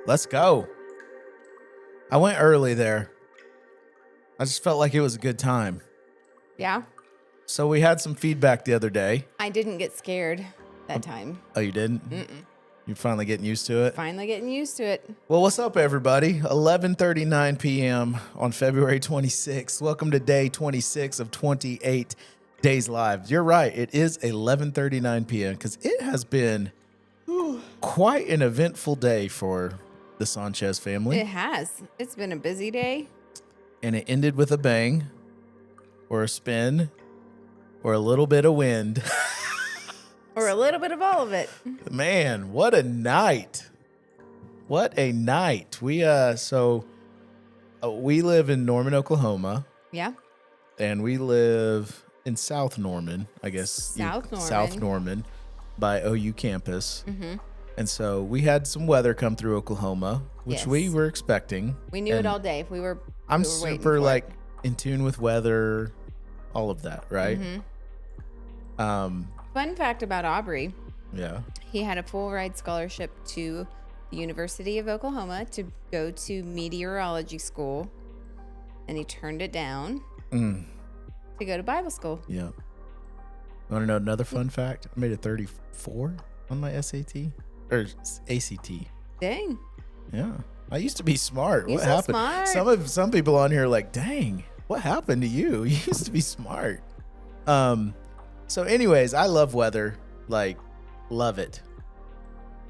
Let's go. I went early there. I just felt like it was a good time. Yeah. So we had some feedback the other day. I didn't get scared that time. Oh, you didn't? Mm-mm. You're finally getting used to it? Finally getting used to it. Well, what's up, everybody? 11:39 p.m. on February 26th. Welcome to day 26 of 28 days live. You're right. It is 11:39 p.m. because it has been quite an eventful day for the Sanchez family. It has. It's been a busy day. And it ended with a bang or a spin or a little bit of wind. Or a little bit of all of it. Man, what a night. What a night. We live in Norman, Oklahoma. Yeah. And we live in South Norman, I guess. South Norman by OU campus. Mm-hmm. And so we had some weather come through Oklahoma, which we were expecting. We knew it all day. I'm super like in tune with weather, all of that, right? Mm-hmm. Fun fact about Aubrey. Yeah. He had a full ride scholarship to the University of Oklahoma to go to meteorology school, and he turned it down to go to Bible school. Yeah. Want to know another fun fact? I made a 34 on my SAT or ACT. Dang. Yeah. I used to be smart. You're What so happened? smart. Some people on here are like, dang, what happened to you? You used to be smart. So anyways, I love weather. Like, love it.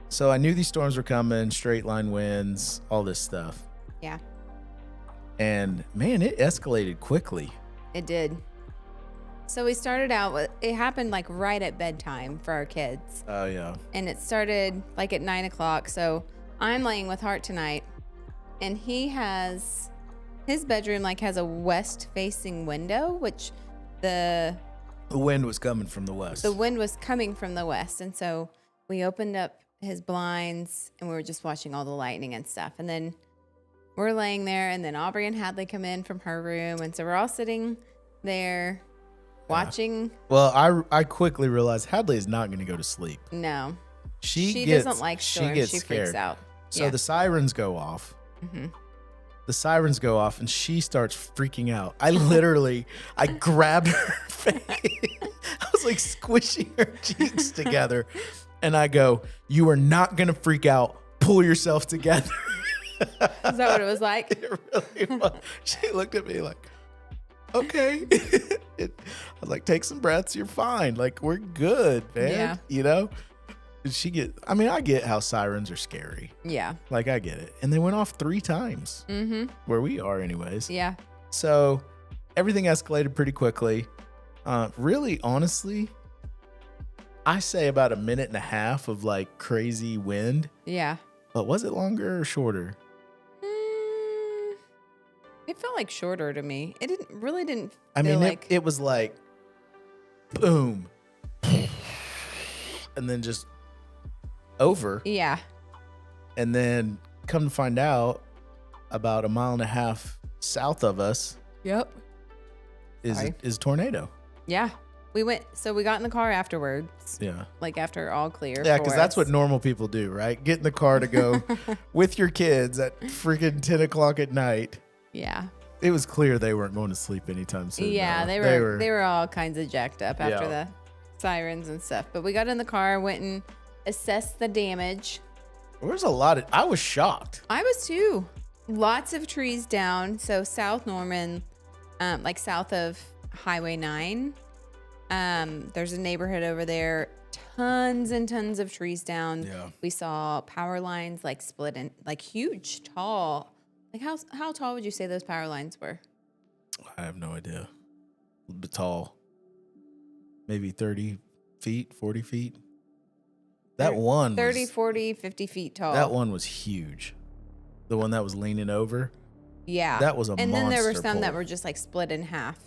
So I knew these storms were coming, straight line winds, all this stuff. Yeah. And man, it escalated quickly. It did. So we started out with, it happened like right at bedtime for our kids. Oh, yeah. And it started like at 9 o'clock. So I'm laying with Hart tonight, and his bedroom like has a west facing window, which the wind was coming from the west. The wind was coming from the west. And so we opened up his blinds and we were just watching all the lightning and stuff. And then we're laying there, and then Aubrey and Hadley come in from her room. And so we're all sitting there watching. Well, I quickly realized Hadley is not going to go to sleep. No. She doesn't like storms. She scared. Freaks out. So the sirens go off. Mm-hmm. The sirens go off, and she starts freaking out. I grabbed her face. I was like squishing her cheeks together. And I go, "You are not going to freak out. Pull yourself together." Is that what it was like? It really was. She looked at me like, okay. I was like, take some breaths. You're fine. Like, we're good, man. Yeah. You know? I get how sirens are scary. Yeah. Like, I get it. And they went off 3 times where we are anyways. Yeah. So everything escalated pretty quickly. Really, honestly, I say about a minute and a half of like crazy wind. Yeah. But was it longer or shorter? It felt like shorter to me. It didn't. It was like boom. And then just over. Yeah. And then come to find out, about a mile and a half south of us. Yep. Is tornado. Yeah. We got in the car afterwards. Yeah. Like after all clear. Yeah, because that's what normal people do, right? Get in the car to go with your kids at freaking 10 o'clock at night. Yeah. It was clear they weren't going to sleep anytime soon. Yeah, though. they were all kinds of jacked up after the sirens and stuff. But we got in the car, went and assessed the damage. There was I was shocked. I was too. Lots of trees down. So South Norman, like south of Highway 9. There's a neighborhood over there. Tons and tons of trees down. Yeah. We saw power lines like split in, like huge, tall. Like how tall would you say those power lines were? I have no idea. A little bit tall. Maybe 30 feet, 40 feet. That one 30, 40, 50 feet tall. That one was huge. The one that was leaning over. Yeah. That was a monster. And then there were some pole. that were just like split in half.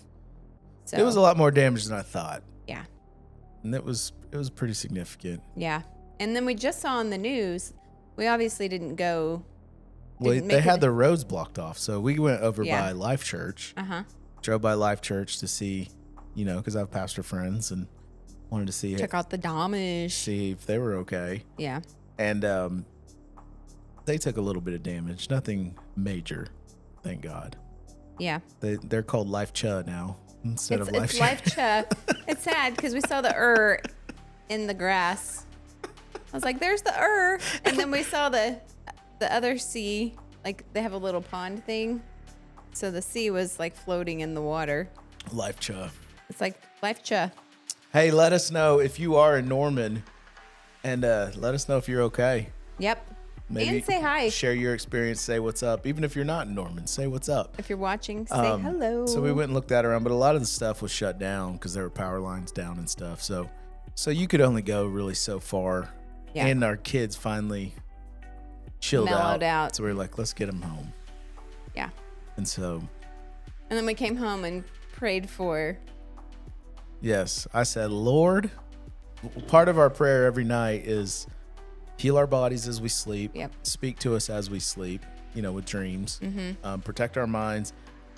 So it was a lot more damage than I thought. Yeah. And it was pretty significant. Yeah. And then we just saw on the news, we obviously didn't go. Well, they had the roads blocked off. So we went over by Life Church. Uh-huh. Drove by Life Church to see, because I have pastor friends and wanted to see Check out the damage. See if they were okay. Yeah. And They took a little bit of damage. Nothing major, thank God. Yeah. They're called Life Cha now instead of Life It's Cha. Life Cha. It's sad because we saw the in the grass. I was like, there's the and then we saw the other sea. Like they have a little pond thing, so the sea was like floating in the water. Life Cha. It's like Life Cha. Hey, let us know if you are in Norman, and let us know if you're okay. Yep. Maybe and say hi. Share your experience. Say what's up. Even if you're not in Norman, say what's up. If you're watching, say hello. So we went and looked that around, but a lot of the stuff was shut down because there were power lines down and stuff. So you could only go really so far. Yeah. And our kids finally chilled Mellowed out. So we were like, let's get them home. Yeah. And so. And then we came home and prayed for. Yes, I said, Lord, part of our prayer every night is heal our bodies as we sleep. Yep. Speak to us as we sleep, with dreams. Protect our minds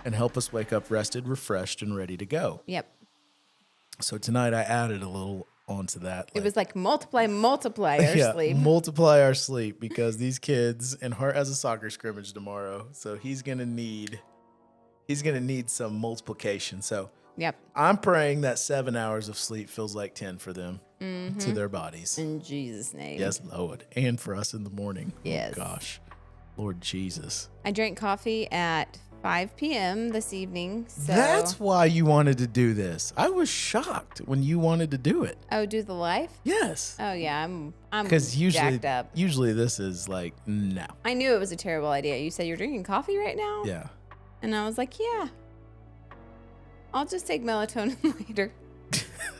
and help us wake up rested, refreshed, and ready to go. Yep. So tonight I added a little onto that. It was like multiply our sleep. Multiply our sleep because these kids, and Hart has a soccer scrimmage tomorrow. So he's going to need some multiplication. So yep. I'm praying that 7 hours of sleep feels like 10 for them to their bodies. In Jesus' name. Yes, Lord. And for us in the morning. Yes. Oh, gosh. Lord Jesus. I drank coffee at 5 p.m. this evening. So That's why you wanted to do this. I was shocked when you wanted to do it. Oh, do the live? Yes. Oh yeah, I'm Because jacked up. Usually this is like, no. I knew it was a terrible idea. You said you're drinking coffee right now? Yeah. And I was like, yeah. I'll just take melatonin later.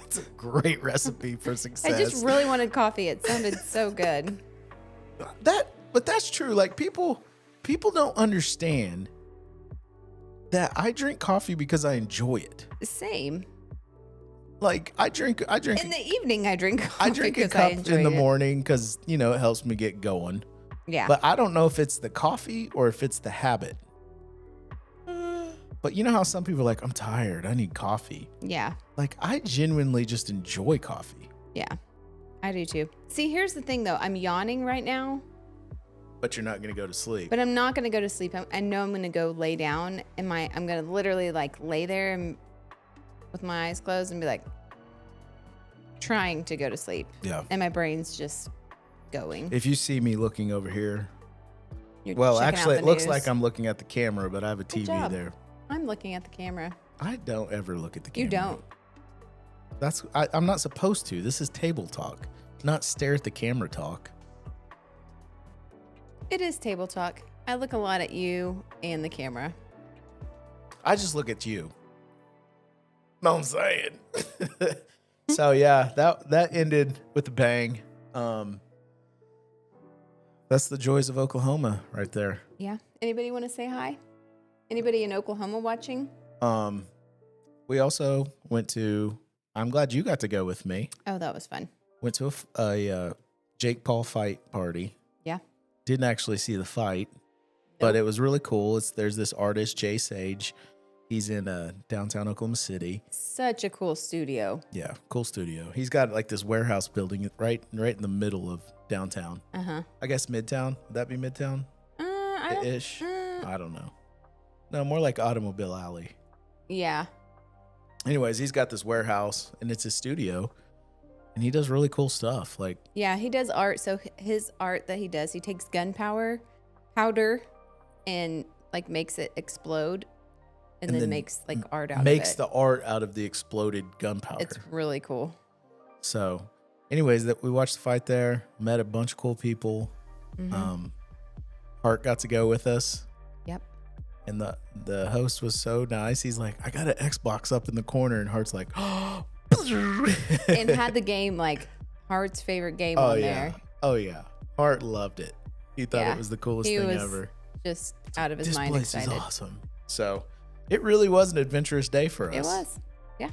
It's a great recipe for success. I just really wanted coffee. It sounded so good. But that's true. Like people don't understand that I drink coffee because I enjoy it. Same. Like I drink In the evening I drink coffee. I drink a cup in the morning because it helps me get going. Yeah. But I don't know if it's the coffee or if it's the habit. But you know how some people are like, I'm tired, I need coffee. Yeah. Like I genuinely just enjoy coffee. Yeah. I do too. See, here's the thing though. I'm yawning right now. But you're not going to go to sleep. But I'm not going to go to sleep. I know I'm going to go lay down and I'm going to literally like lay there and with my eyes closed and be like trying to go to sleep. Yeah. And my brain's just going. If you see me looking over here, You're well, checking actually out it the looks news. like I'm looking at the camera, but I have a Good TV job. there. I'm looking at the camera. I don't ever look at the camera. You don't. I'm not supposed to. This is table talk, not stare at the camera talk. It is table talk. I look a lot at you and the camera. I just look at you. No, I'm saying. So yeah, that ended with a bang. That's the joys of Oklahoma right there. Yeah. Anybody want to say hi? Anybody in Oklahoma watching? We also went to, I'm glad you got to go with me. Oh, that was fun. Went to a Jake Paul fight party. Yeah. Didn't actually see the fight, but it was really cool. There's this artist, Jay Sage. He's in downtown Oklahoma City. Such a cool studio. Yeah, cool studio. He's got like this warehouse building right in the middle of downtown. Uh-huh. I guess Midtown. Would that be Midtown? Ish. I don't know. No, more like Automobile Alley. Yeah. Anyways, he's got this warehouse and it's his studio. And he does really cool stuff. Like, Yeah, he does art. So his art that he does, he takes gunpowder, powder, and like makes it explode, and then makes like art out of it. Makes the art out of the exploded gunpowder. It's really cool. So, anyways, that we watched the fight there. Met a bunch of cool people. Hart got to go with us. Yep. And the host was so nice. He's like, I got an Xbox up in the corner, and Hart's like, oh. And had the game like Hart's favorite game on there. Oh yeah, Hart loved it. He thought it was the coolest thing ever. Just out of his This mind place excited. is awesome. So it really was an adventurous day for us. It was. Yeah.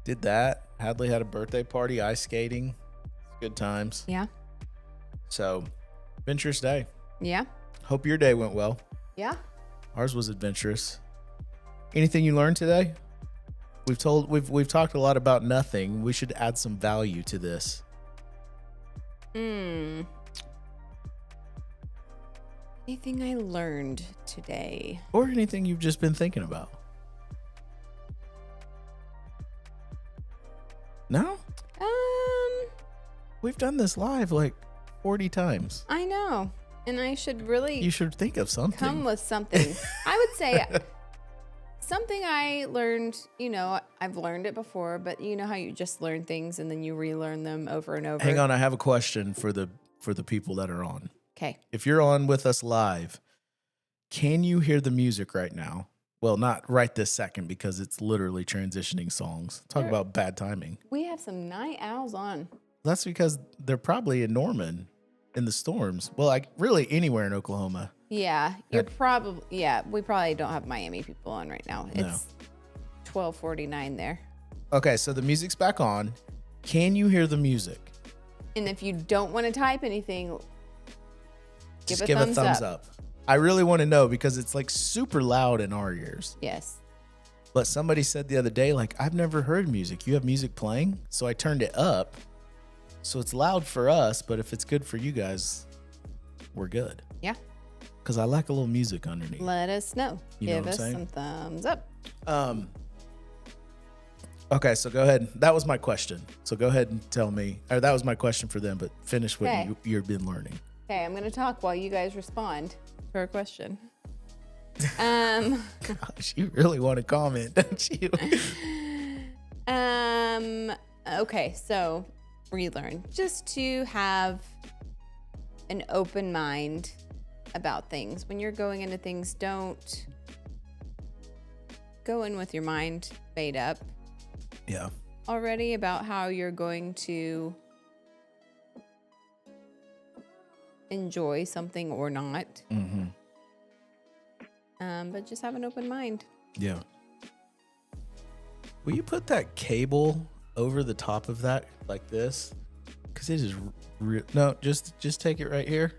Did that. Hadley had a birthday party, ice skating. Good times. Yeah. So adventurous day. Yeah. Hope your day went well. Yeah. Ours was adventurous. Anything you learned today? We've talked a lot about nothing. We should add some value to this. Anything I learned today? Or anything you've just been thinking about? No? We've done this live like 40 times. I know. And I should really You should think of something. come with something. I would say something I learned, I've learned it before, but you know how you just learn things and then you relearn them over and over. Hang on, I have a question for the people that are on. Okay. If you're on with us live, can you hear the music right now? Well, not right this second because it's literally transitioning songs. Talk about bad timing. We have some night owls on. That's because they're probably in Norman in the storms. Well, like really anywhere in Oklahoma. Yeah, we probably don't have Miami people on right now. It's 12:49 there. Okay, so the music's back on. Can you hear the music? And if you don't want to type anything, Just give a thumbs up. I really want to know because it's like super loud in our ears. Yes. But somebody said the other day, like, I've never heard music. You have music playing? So I turned it up. So it's loud for us, but if it's good for you guys, we're good. Yeah. Because I like a little music underneath. Let us know. You know Give what I'm us saying? some thumbs up. Okay, so go ahead. That was my question. So go ahead and tell me, or that was my question for them, but finish what Okay. you've been learning. Okay, I'm going to talk while you guys respond to our question. Gosh, you really want to comment, don't you? Okay, so relearn. Just to have an open mind about things. When you're going into things, don't go in with your mind made up Yeah. already about how you're going to enjoy something or not. Mm-hmm. But just have an open mind. Yeah. Will you put that cable over the top of that like this? Because it is no, just take it right here.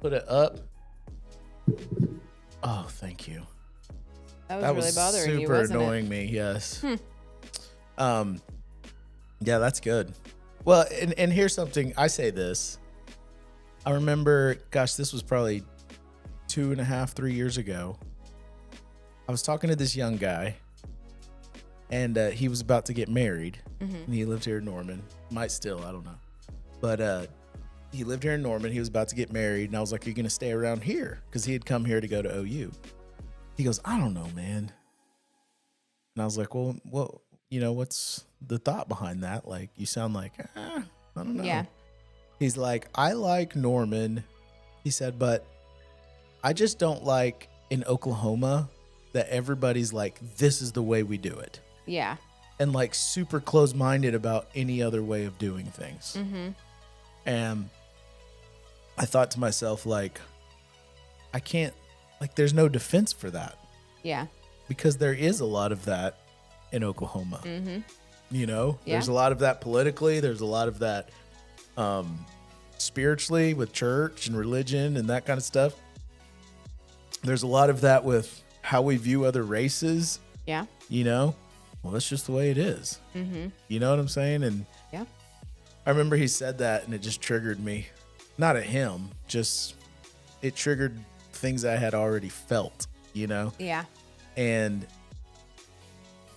Put it up. Oh, thank you. That was really bothering you, super wasn't annoying me. Yes. Yeah, that's good. Well, and here's something. I say this. I remember, gosh, this was probably 2.5, 3 years ago. I was talking to this young guy, and he was about to get married. And he lived here in Norman. Might still, I don't know. But he lived here in Norman. He was about to get married, and I was like, "Are you going to stay around here?" Because he had come here to go to OU. He goes, "I don't know, man." And I was like, "Well, what's the thought behind that? Like, you sound like, I don't know." Yeah. He's like, "I like Norman." He said, "But I just don't like in Oklahoma that everybody's like, this is the way we do it." Yeah. And like super close-minded about any other way of doing things. And I thought to myself, like, I can't, like, there's no defense for that Yeah. because there is a lot of that in Oklahoma. Yeah. There's a lot of that politically. There's a lot of that spiritually with church and religion and that kind of stuff. There's a lot of that with how we view other races, Yeah. Well, that's just the way it is. You know what I'm saying? And Yeah. I remember he said that and it just triggered me. Not at him, just it triggered things I had already felt, Yeah. And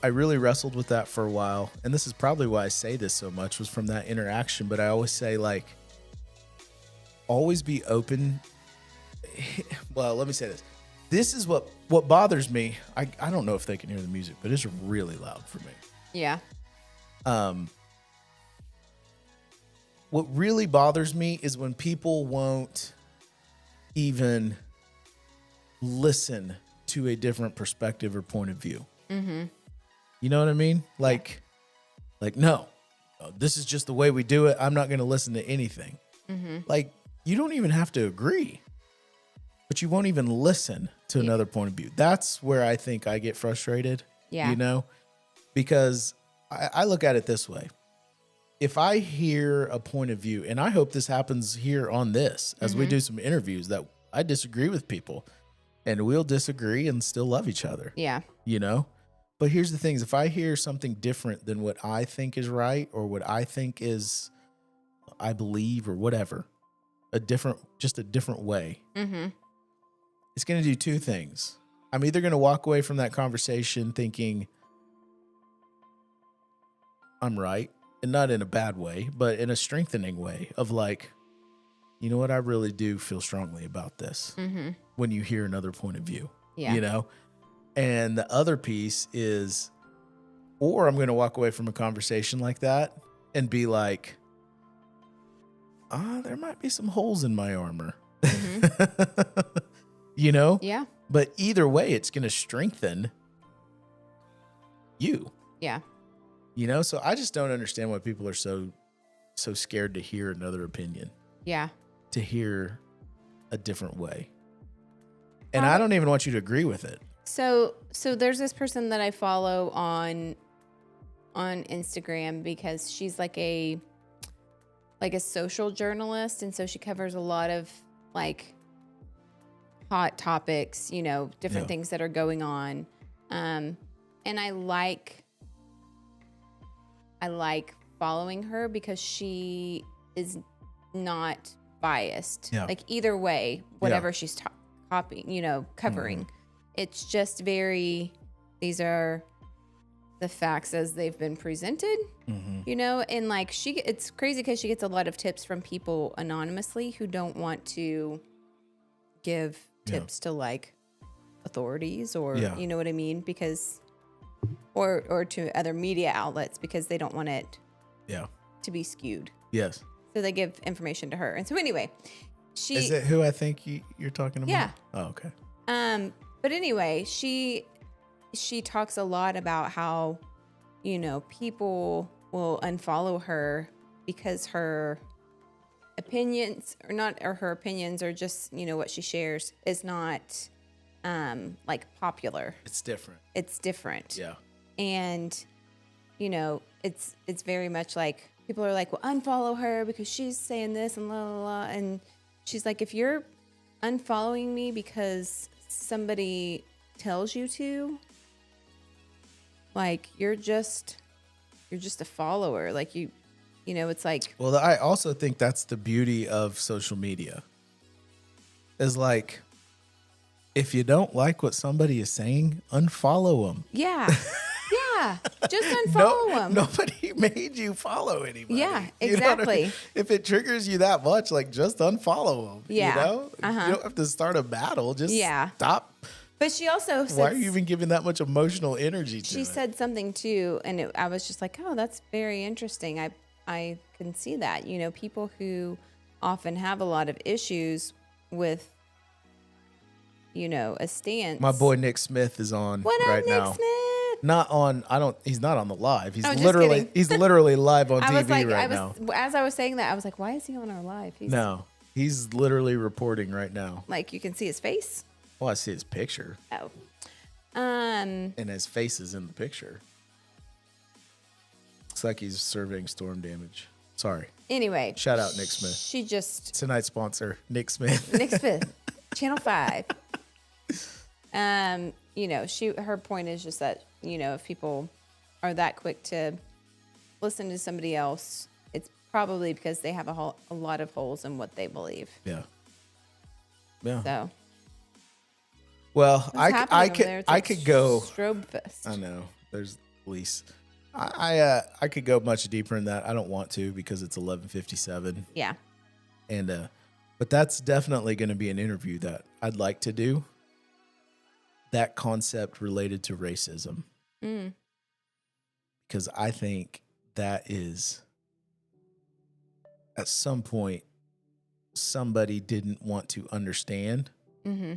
I really wrestled with that for a while. And this is probably why I say this so much was from that interaction. But I always say, like, always be open. Well, let me say this. This is what bothers me. I don't know if they can hear the music, but it's really loud for me. Yeah. What really bothers me is when people won't even listen to a different perspective or point of view. You know what I mean? Like, no, this is just the way we do it. I'm not going to listen to anything. Like, you don't even have to agree, but you won't even listen to another point of view. That's where I think I get frustrated. Yeah. Because I look at it this way. If I hear a point of view, and I hope this happens here on this, as we do some interviews, that I disagree with people and we'll disagree and still love each other. Yeah. But here's the things. If I hear something different than what I think is right or what I think is, I believe or whatever, just a different way, Mm-hmm. it's going to do two things. I'm either going to walk away from that conversation thinking I'm right, and not in a bad way, but in a strengthening way of like, you know what? I really do feel strongly about this Mm-hmm. when you hear another point of view, Yeah. you know? And the other piece is, or I'm going to walk away from a conversation like that and be like, there might be some holes in my armor, Mm-hmm. you know? Yeah. But either way, it's going to strengthen you, Yeah. you know? So I just don't understand why people are so scared to hear another opinion, Yeah. to hear a different way. And I don't even want you to agree with it. So there's this person that I follow on Instagram because she's like a social journalist, and so she covers a lot of like hot topics, you know, different Yeah. things that are going on. And I like following her because she is not biased. Yeah. Like either way, whatever she's copying, you know, covering. Mm-hmm. It's just these are the facts as they've been presented, Mm-hmm. you know, and like it's crazy because she gets a lot of tips from people anonymously who don't want to give tips to like authorities or, Yeah. you know what I mean? Because, or to other media outlets because they don't want it Yeah. to be skewed. Yes. So they give information to her. And so anyway, Is it who I think you're talking about? Yeah. Oh, okay. But anyway, she talks a lot about how, you know, people will unfollow her because her opinions or just, you know, what she shares is not like popular. It's different. It's different. Yeah. And, you know, it's very much like people are like, well, unfollow her because she's saying this and la la la. And she's like, if you're unfollowing me because somebody tells you to, like, you're just a follower. Like you know, it's like, Well, I also think that's the beauty of social media. Is like, if you don't like what somebody is saying, unfollow them. yeah, yeah, just unfollow them. Nobody made you follow anybody. Yeah, You know what I exactly. mean? If it triggers you that much, like just unfollow them. Yeah. You know? Uh-huh. You don't have to start a battle. Just stop. But she also said, Why are you even giving that much emotional energy to she it? said something too, and I was just like, oh, that's very interesting. I can see that. You know, people who often have a lot of issues with, you know, a stance. My boy Nick Smith is on What up, right Nick now. Smith? He's not on the live. He's Oh, just literally kidding. live on I TV was like, right now. as I was saying that, I was like, why is he on our live? He's literally reporting right now. Like, you can see his face. Well, I see his picture, Oh. and his face is in the picture. Looks like he's surveying storm damage. Sorry. Anyway. Shout out Nick Smith. She just, Tonight's sponsor, Nick Smith. Nick Smith, Channel 5. You know, her point is just that, you know, if people are that quick to listen to somebody else, it's probably because they have a lot of holes in what they believe. Yeah. Yeah. So, Well, what's I happening over there? It's like could go. Strobe fest. I know. There's police. I could go much deeper in that. I don't want to because it's 11:57. Yeah. And but that's definitely going to be an interview that I'd like to do. That concept related to racism. Because I think that is, at some point, somebody didn't want to understand,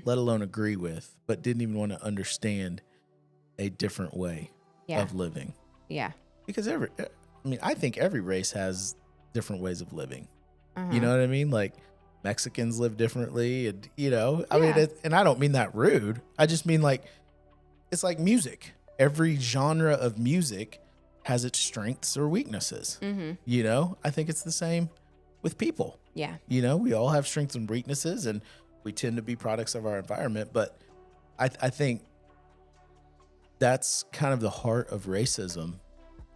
let alone agree with, but didn't even want to understand a different way of living. Yeah. Because I think every race has different ways of living. You know what I mean? Like Mexicans live differently, and I mean, and I don't mean that rude. I just mean like, it's like music. Every genre of music has its strengths or weaknesses. I think it's the same with people. Yeah. We all have strengths and weaknesses, and we tend to be products of our environment. But I think that's kind of the heart of racism.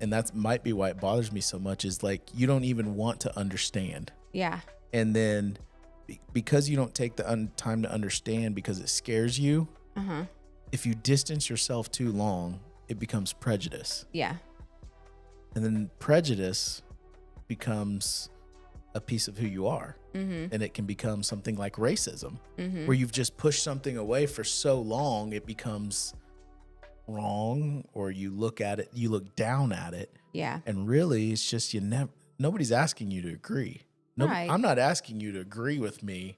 And that might be why it bothers me so much, is like, you don't even want to understand. Yeah. And then because you don't take the time to understand because it scares you. Uh-huh. If you distance yourself too long, it becomes prejudice. Yeah. And then prejudice becomes a piece of who you are. And it can become something like racism, where you've just pushed something away for so long, it becomes wrong, or you look at it, you look down at it. Yeah. And really, it's just nobody's asking you to agree. No, Right. I'm not asking you to agree with me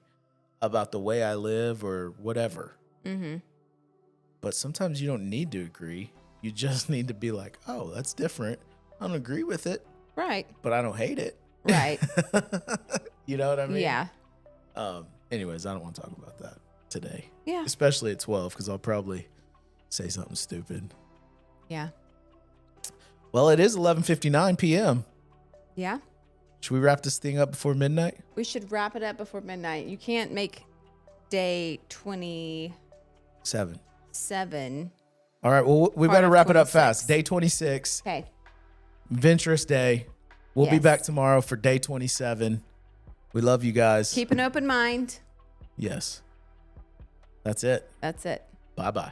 about the way I live or whatever. But sometimes you don't need to agree. You just need to be like, oh, that's different. I don't agree with it. Right. But I don't hate it. Right. You know what I mean? Yeah. Anyways, I don't want to talk about that today. Yeah. Especially at 12, because I'll probably say something stupid. Yeah. Well, it is 11:59 p.m. Yeah. Should we wrap this thing up before midnight? We should wrap it up before midnight. You can't make day 27. 7. All right. Well, we better wrap it up 26. fast. Day 26. Okay. Adventurous day. We'll be Yes. back tomorrow for day 27. We love you guys. Keep an open mind. Yes. That's it. That's it. Bye-bye.